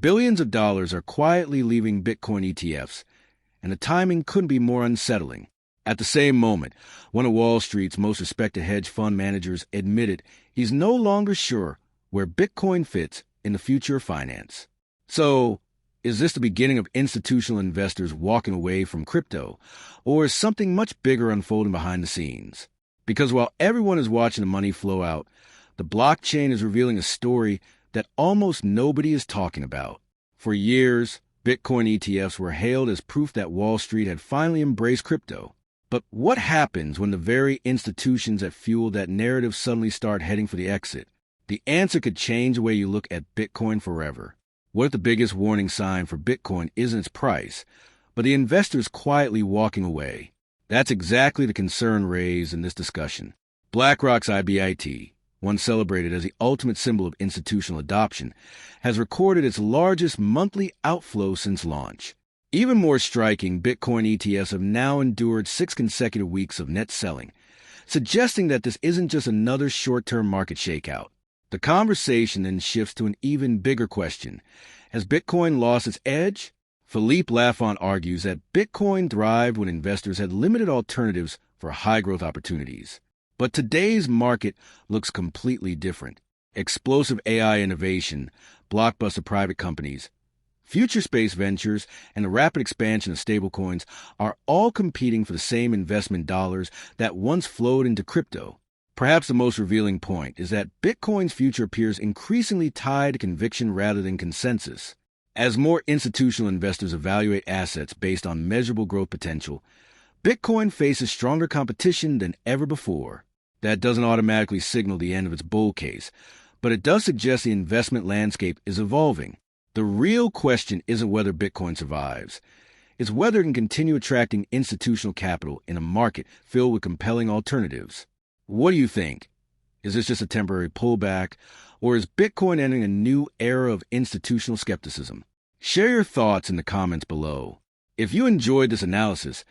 Billions of dollars are quietly leaving Bitcoin ETFs, and the timing couldn't be more unsettling. At the same moment, one of Wall Street's most respected hedge fund managers admitted he's no longer sure where Bitcoin fits in the future of finance. So, is this the beginning of institutional investors walking away from crypto, or is something much bigger unfolding behind the scenes? Because while everyone is watching the money flow out, the blockchain is revealing a story that almost nobody is talking about. For years, Bitcoin ETFs were hailed as proof that Wall Street had finally embraced crypto. But what happens when the very institutions that fueled that narrative suddenly start heading for the exit? The answer could change the way you look at Bitcoin forever. What if the biggest warning sign for Bitcoin isn't its price, but the investors quietly walking away? That's exactly the concern raised in this discussion. BlackRock's IBIT, once celebrated as the ultimate symbol of institutional adoption, has recorded its largest monthly outflow since launch. Even more striking, Bitcoin ETFs have now endured 6 consecutive weeks of net selling, suggesting that this isn't just another short-term market shakeout. The conversation then shifts to an even bigger question. Has Bitcoin lost its edge? Philippe Laffont argues that Bitcoin thrived when investors had limited alternatives for high-growth opportunities. But today's market looks completely different. Explosive AI innovation, blockbuster private companies, future space ventures, and the rapid expansion of stablecoins are all competing for the same investment dollars that once flowed into crypto. Perhaps the most revealing point is that Bitcoin's future appears increasingly tied to conviction rather than consensus. As more institutional investors evaluate assets based on measurable growth potential, Bitcoin faces stronger competition than ever before. That doesn't automatically signal the end of its bull case, but it does suggest the investment landscape is evolving. The real question isn't whether Bitcoin survives. It's whether it can continue attracting institutional capital in a market filled with compelling alternatives. What do you think? Is this just a temporary pullback, or is Bitcoin entering a new era of institutional skepticism? Share your thoughts in the comments below. If you enjoyed this analysis,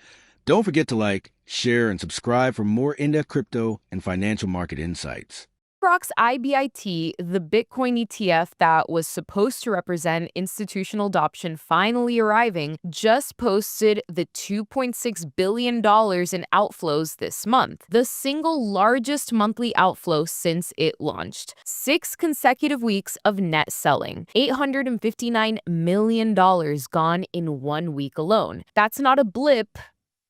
don't forget to like, share, and subscribe for more in-depth crypto and financial market insights. BlackRock's IBIT, the Bitcoin ETF that was supposed to represent institutional adoption finally arriving, just posted the $2.6 billion in outflows this month, the single largest monthly outflow since it launched. 6 consecutive weeks of net selling, $859 million gone in 1 week alone. That's not a blip,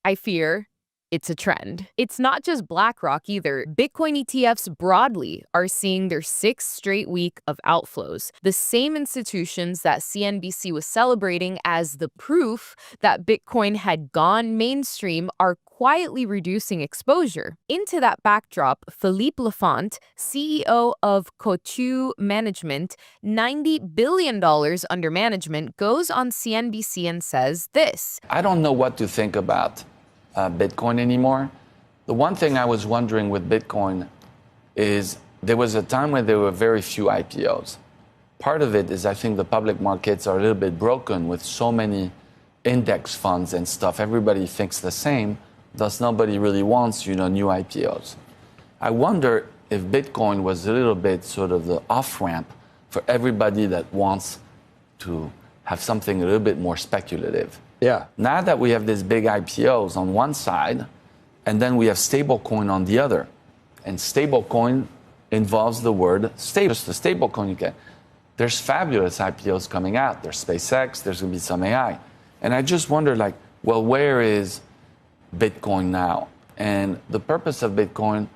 I fear. It's a trend. It's not just BlackRock either. Bitcoin ETFs broadly are seeing their 6th straight week of outflows. The same institutions that CNBC was celebrating as the proof that Bitcoin had gone mainstream are quietly reducing exposure. Into that backdrop, Philippe Laffont, CEO of Coatue Management, $90 billion under management, goes on CNBC and says this. I don't know what to think about Bitcoin anymore. The one thing I was wondering with Bitcoin is there was a time when there were very few IPOs. Part of it is I think the public markets are a little bit broken with so many index funds and stuff. Everybody thinks the same, thus nobody really wants, new IPOs. I wonder if Bitcoin was a little bit sort of the off-ramp for everybody that wants to have something a little bit more speculative. Yeah. Now that we have these big IPOs on one side, and then we have stablecoin on the other, and stablecoin involves the word stable. Just the stablecoin you get. There's fabulous IPOs coming out. There's SpaceX. There's going to be some AI, and I just wonder, where is Bitcoin now? And the purpose of Bitcoin,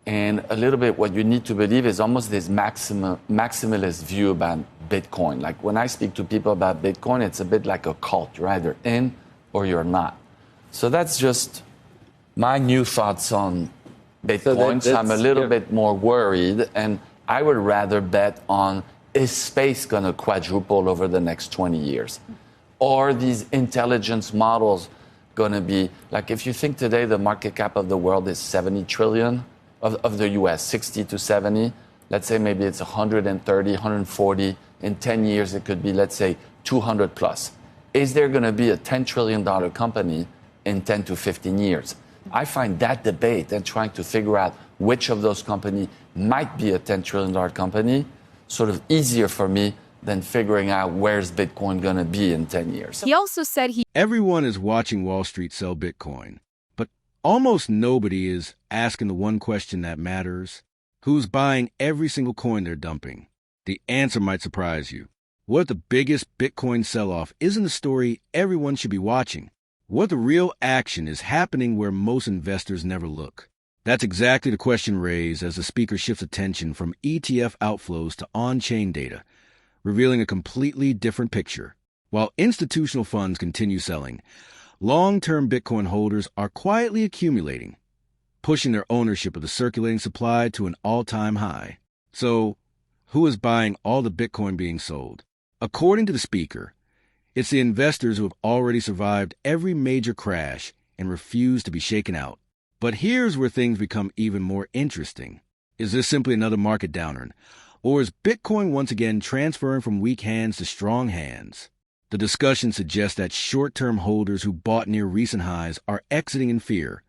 and a little bit what you need to believe is almost this maximalist view about Bitcoin. Like when I speak to people about Bitcoin, it's a bit like a cult. You're either in or you're not. So that's just my new thoughts on Bitcoin. So I'm a little bit more worried, and I would rather bet on, is space going to quadruple over the next 20 years? Or these intelligence models going to be, if you think today the market cap of the world is 70 trillion, of the US, 60 to 70, let's say maybe it's 130, 140. In 10 years, it could be, let's say, 200 plus. Is there going to be a $10 trillion company in 10 to 15 years? I find that debate and trying to figure out which of those companies might be a $10 trillion company sort of easier for me than figuring out where's Bitcoin going to be in 10 years. He also said Everyone is watching Wall Street sell Bitcoin, but almost nobody is asking the one question that matters: who's buying every single coin they're dumping? The answer might surprise you. What the biggest Bitcoin sell-off isn't the story everyone should be watching. What the real action is happening where most investors never look. That's exactly the question raised as the speaker shifts attention from ETF outflows to on-chain data, revealing a completely different picture. While institutional funds continue selling, long-term Bitcoin holders are quietly accumulating, pushing their ownership of the circulating supply to an all-time high. So, who is buying all the Bitcoin being sold? According to the speaker, it's the investors who have already survived every major crash and refuse to be shaken out. But here's where things become even more interesting. Is this simply another market downturn? Or is Bitcoin once again transferring from weak hands to strong hands? The discussion suggests that short-term holders who bought near recent highs are exiting in fear,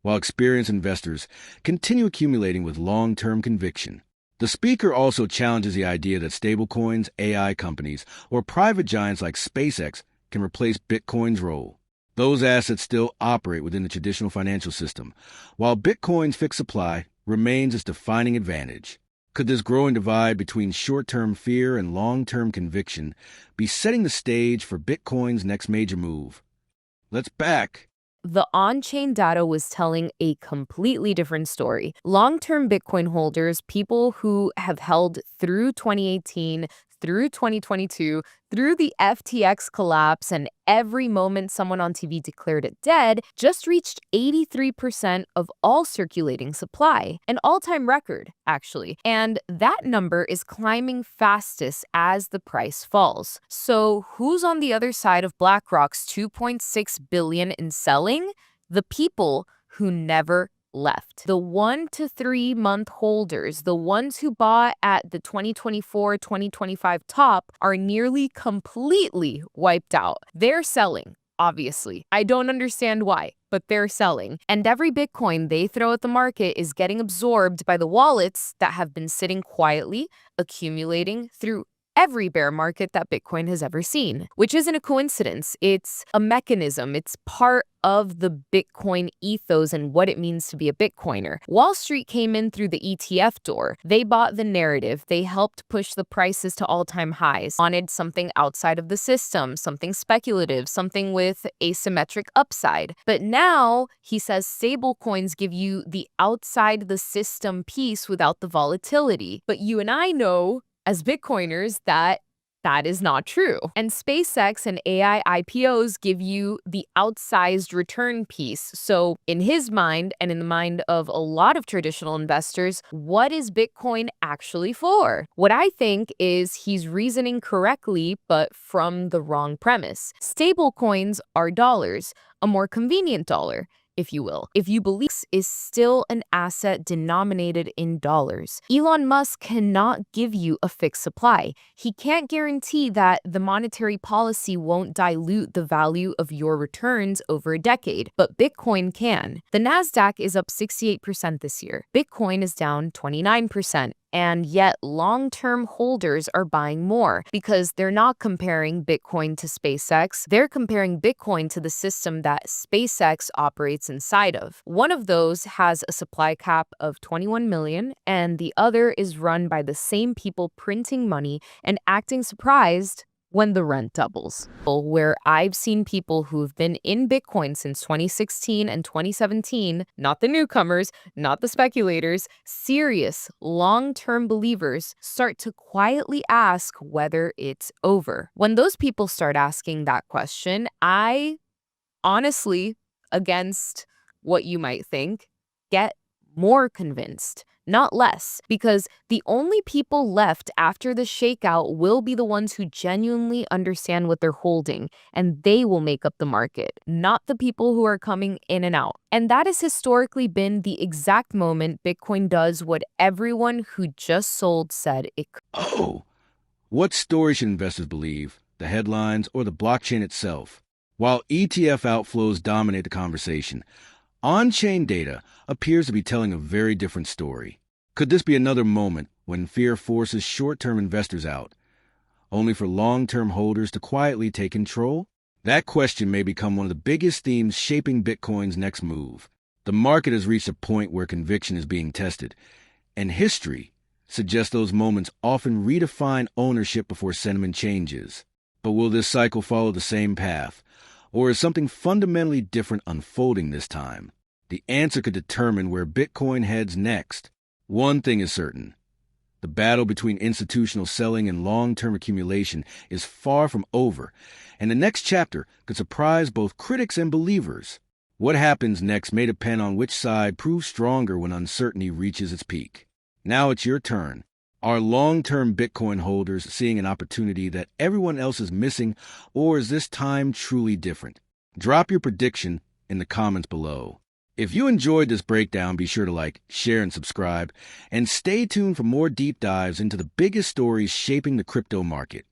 while experienced investors continue accumulating with long-term conviction. The speaker also challenges the idea that stablecoins, AI companies, or private giants like SpaceX can replace Bitcoin's role. Those assets still operate within the traditional financial system, while Bitcoin's fixed supply remains its defining advantage. Could this growing divide between short-term fear and long-term conviction be setting the stage for Bitcoin's next major move? Let's back. the on-chain data was telling a completely different story. Long-term Bitcoin holders, people who have held through 2018, through 2022, through the FTX collapse, and every moment someone on TV declared it dead, just reached 83% of all circulating supply. An all-time record, actually. And that number is climbing fastest as the price falls. So who's on the other side of BlackRock's $2.6 billion in selling? The people who never left. The 1 to 3 month holders, the ones who bought at the 2024-2025 top, are nearly completely wiped out. They're selling, obviously. I don't understand why, but they're selling. And every Bitcoin they throw at the market is getting absorbed by the wallets that have been sitting quietly, accumulating through every bear market that Bitcoin has ever seen, which isn't a coincidence. It's a mechanism. It's part of the Bitcoin ethos and what it means to be a Bitcoiner. Wall Street came in through the ETF door. They bought the narrative. They helped push the prices to all-time highs, wanted something outside of the system, something speculative, something with asymmetric upside. But now, he says stablecoins give you the outside the system piece without the volatility. But you and I know as Bitcoiners that is not true. And SpaceX and AI IPOs give you the outsized return piece. So in his mind, and in the mind of a lot of traditional investors, what is Bitcoin actually for? What I think is he's reasoning correctly, but from the wrong premise. Stablecoins are dollars, a more convenient dollar, if you will. If you believe is still an asset denominated in dollars. Elon Musk cannot give you a fixed supply. He can't guarantee that the monetary policy won't dilute the value of your returns over a decade, but Bitcoin can. The Nasdaq is up 68% this year. Bitcoin is down 29%. And yet long-term holders are buying more because they're not comparing Bitcoin to SpaceX. They're comparing Bitcoin to the system that SpaceX operates inside of. One of those has a supply cap of 21 million, and the other is run by the same people printing money and acting surprised when the rent doubles. Where I've seen people who've been in Bitcoin since 2016 and 2017, not the newcomers, not the speculators, serious long-term believers start to quietly ask whether it's over. When those people start asking that question, I honestly, against what you might think, get more convinced, not less, because the only people left after the shakeout will be the ones who genuinely understand what they're holding, and they will make up the market, not the people who are coming in and out. And that has historically been the exact moment Bitcoin does what everyone who just sold said it could. Oh, what story should investors believe, the headlines or the blockchain itself? While ETF outflows dominate the conversation, on-chain data appears to be telling a very different story. Could this be another moment when fear forces short-term investors out, only for long-term holders to quietly take control? That question may become one of the biggest themes shaping Bitcoin's next move. The market has reached a point where conviction is being tested, and history suggests those moments often redefine ownership before sentiment changes. But will this cycle follow the same path, or is something fundamentally different unfolding this time? The answer could determine where Bitcoin heads next. One thing is certain. The battle between institutional selling and long-term accumulation is far from over, and the next chapter could surprise both critics and believers. What happens next may depend on which side proves stronger when uncertainty reaches its peak. Now it's your turn. Are long-term Bitcoin holders seeing an opportunity that everyone else is missing, or is this time truly different? Drop your prediction in the comments below. If you enjoyed this breakdown, be sure to like, share, and subscribe, and stay tuned for more deep dives into the biggest stories shaping the crypto market.